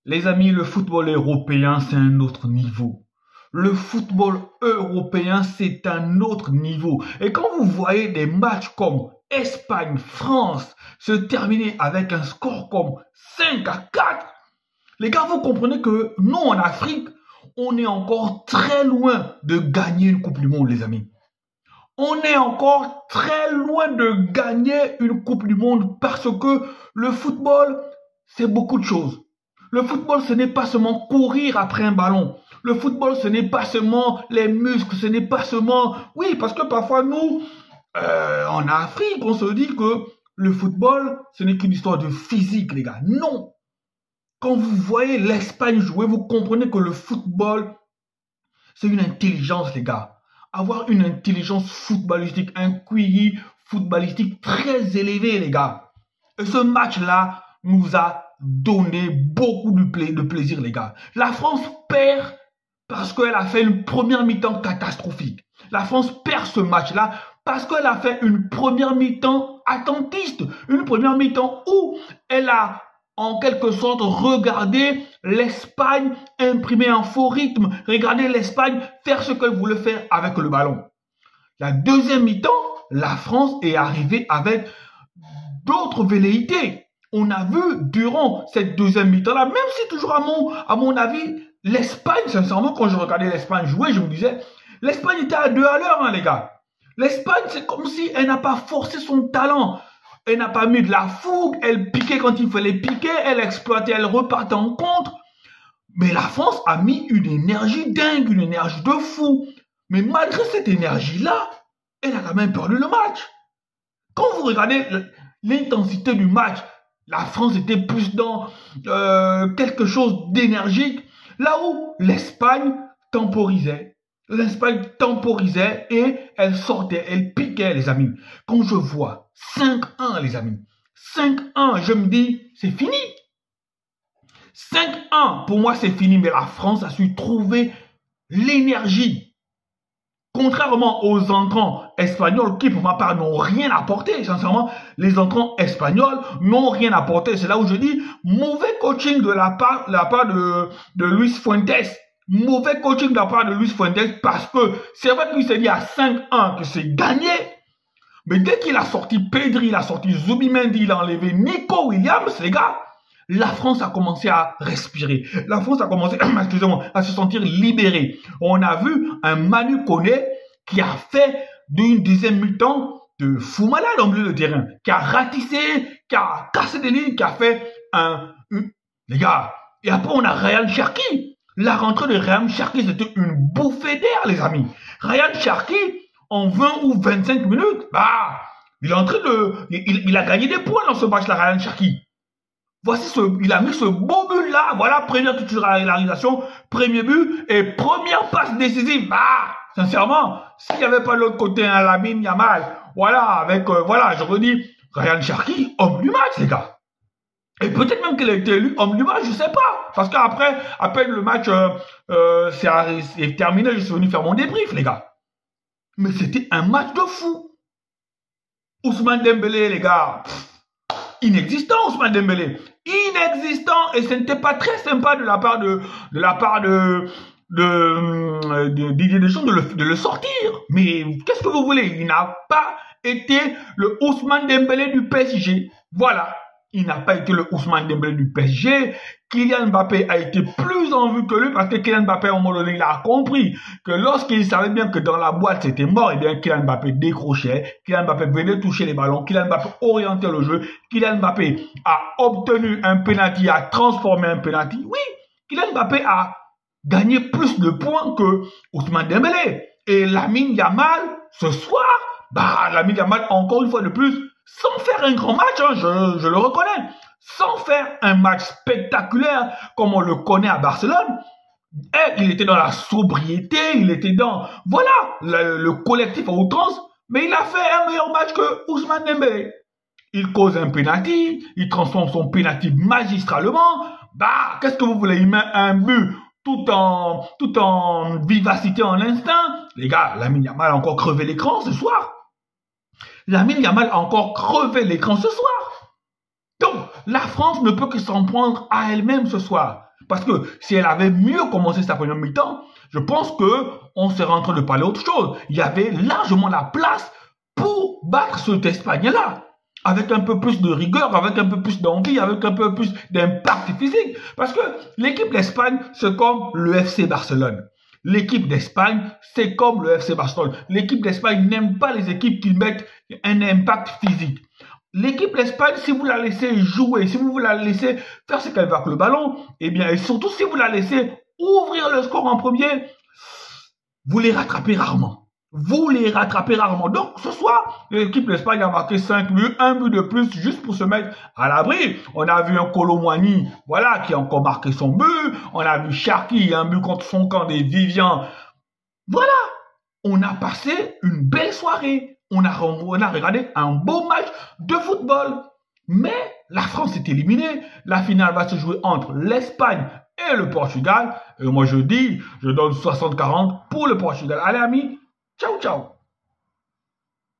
Les amis, le football européen, c'est un autre niveau. Le football européen, c'est un autre niveau. Et quand vous voyez des matchs comme Espagne-France se terminer avec un score comme 5-4, les gars, vous comprenez que nous, en Afrique, on est encore très loin de gagner une Coupe du Monde, les amis. On est encore très loin de gagner une Coupe du Monde parce que le football, c'est beaucoup de choses. Le football, ce n'est pas seulement courir après un ballon. Le football, ce n'est pas seulement les muscles, ce n'est pas seulement... Oui, parce que parfois, nous, en Afrique, on se dit que le football, ce n'est qu'une histoire de physique, les gars. Non. Quand vous voyez l'Espagne jouer, vous comprenez que le football, c'est une intelligence, les gars. Avoir une intelligence footballistique, un QI footballistique très élevé, les gars. Et ce match-là nous a donné beaucoup de plaisir, les gars. La France perd parce qu'elle a fait une première mi-temps catastrophique. La France perd ce match-là parce qu'elle a fait une première mi-temps attentiste. Une première mi-temps où elle a en quelque sorte regardé l'Espagne imprimer un faux rythme. Regardez l'Espagne faire ce qu'elle voulait faire avec le ballon. La deuxième mi-temps, la France est arrivée avec d'autres velléités. On a vu durant cette deuxième mi-temps-là, même si toujours à mon avis, l'Espagne, sincèrement, quand je regardais l'Espagne jouer, je me disais, l'Espagne était à 2 à l'heure, hein, les gars. L'Espagne, c'est comme si elle n'a pas forcé son talent. Elle n'a pas mis de la fougue, elle piquait quand il fallait piquer, elle exploitait, elle repartait en contre. Mais la France a mis une énergie dingue, une énergie de fou. Mais malgré cette énergie-là, elle a quand même perdu le match. Quand vous regardez l'intensité du match, la France était plus dans quelque chose d'énergique, là où l'Espagne temporisait. L'Espagne temporisait et elle sortait, elle piquait, les amis. Quand je vois 5-1, les amis, 5-1, je me dis, c'est fini. 5-1, pour moi, c'est fini, mais la France a su trouver l'énergie. Contrairement aux entrants espagnols qui, pour ma part, n'ont rien apporté, sincèrement, les entrants espagnols n'ont rien apporté. C'est là où je dis, mauvais coaching de la part de Luis Fuentes. Mauvais coaching de la part de Luis Fuentes parce que c'est vrai qu'il s'est dit à 5-1 que c'est gagné. Mais dès qu'il a sorti Pedri, il a sorti Zubimendi, il a enlevé Nico Williams, les gars, la France a commencé à respirer. La France a commencé, excusez-moi, à se sentir libérée. On a vu un Manu Koné qui a fait d'une deuxième mi-temps de fou malade en milieu de terrain, qui a ratissé, qui a cassé des lignes, qui a fait les gars. Et après, on a Ryan Cherki. La rentrée de Ryan Cherki, c'était une bouffée d'air, les amis. Ryan Cherki, en 20 ou 25 minutes, il est en train il a gagné des points dans ce match-là, Ryan Cherki. Voici il a mis ce beau but là, voilà, première titularisation, premier but et première passe décisive. Sincèrement, s'il n'y avait pas de l'autre côté un Lamine Yamal, voilà, avec, voilà, je redis, Ryan Cherki, homme du match, les gars. Et peut-être même qu'il a été élu homme du match, je sais pas. Parce qu'après, à peine le match c'est terminé, je suis venu faire mon débrief, les gars. Mais c'était un match de fou. Ousmane Dembélé, les gars. Inexistant, Ousmane Dembélé. Inexistant. Et ce n'était pas très sympa de la part de Didier Deschamps de le sortir. Mais qu'est-ce que vous voulez? Il n'a pas été le Ousmane Dembélé du PSG. Voilà. Il n'a pas été le Ousmane Dembélé du PSG. Kylian Mbappé a été plus en vue que lui parce que Kylian Mbappé, à un moment donné, il a compris que lorsqu'il savait bien que dans la boîte, c'était mort, et bien Kylian Mbappé décrochait, Kylian Mbappé venait toucher les ballons, Kylian Mbappé orientait le jeu, Kylian Mbappé a obtenu un penalty, a transformé un penalty. Oui, Kylian Mbappé a gagné plus de points que Ousmane Dembélé. Et Lamine Yamal, ce soir, Lamine Yamal, encore une fois de plus, sans faire un grand match, hein, je le reconnais, sans faire un match spectaculaire comme on le connaît à Barcelone, il était dans la sobriété, il était dans, voilà, le collectif à outrance, mais il a fait un meilleur match que Ousmane Dembélé. Il cause un penalty, il transforme son penalty magistralement, qu'est-ce que vous voulez, il met un but tout en vivacité, en instinct. Les gars, Lamine Yamal a encore crevé l'écran ce soir. Lamine Yamal a encore crevé l'écran ce soir. Donc, la France ne peut que s'en prendre à elle-même ce soir. Parce que si elle avait mieux commencé sa première mi-temps, je pense qu'on serait en train de parler autre chose. Il y avait largement la place pour battre cette Espagne-là. Avec un peu plus de rigueur, avec un peu plus d'envie, avec un peu plus d'impact physique. Parce que l'équipe d'Espagne, c'est comme le FC Barcelone. L'équipe d'Espagne, c'est comme le FC Barcelone. L'équipe d'Espagne n'aime pas les équipes qui mettent un impact physique. L'équipe d'Espagne, si vous la laissez jouer, si vous la laissez faire ce qu'elle veut avec le ballon, eh bien, et surtout si vous la laissez ouvrir le score en premier, vous les rattrapez rarement. Vous les rattrapez rarement. Donc, ce soir, l'équipe d'Espagne a marqué 5 buts, un but de plus, juste pour se mettre à l'abri. On a vu un Kolo Muani, voilà, qui a encore marqué son but. On a vu Cherki, un but contre son camp des Vivian. Voilà. On a passé une belle soirée. On a regardé un beau match de football. Mais la France est éliminée. La finale va se jouer entre l'Espagne et le Portugal. Et moi, je dis, je donne 60-40 pour le Portugal. Allez, amis. Ciao, ciao.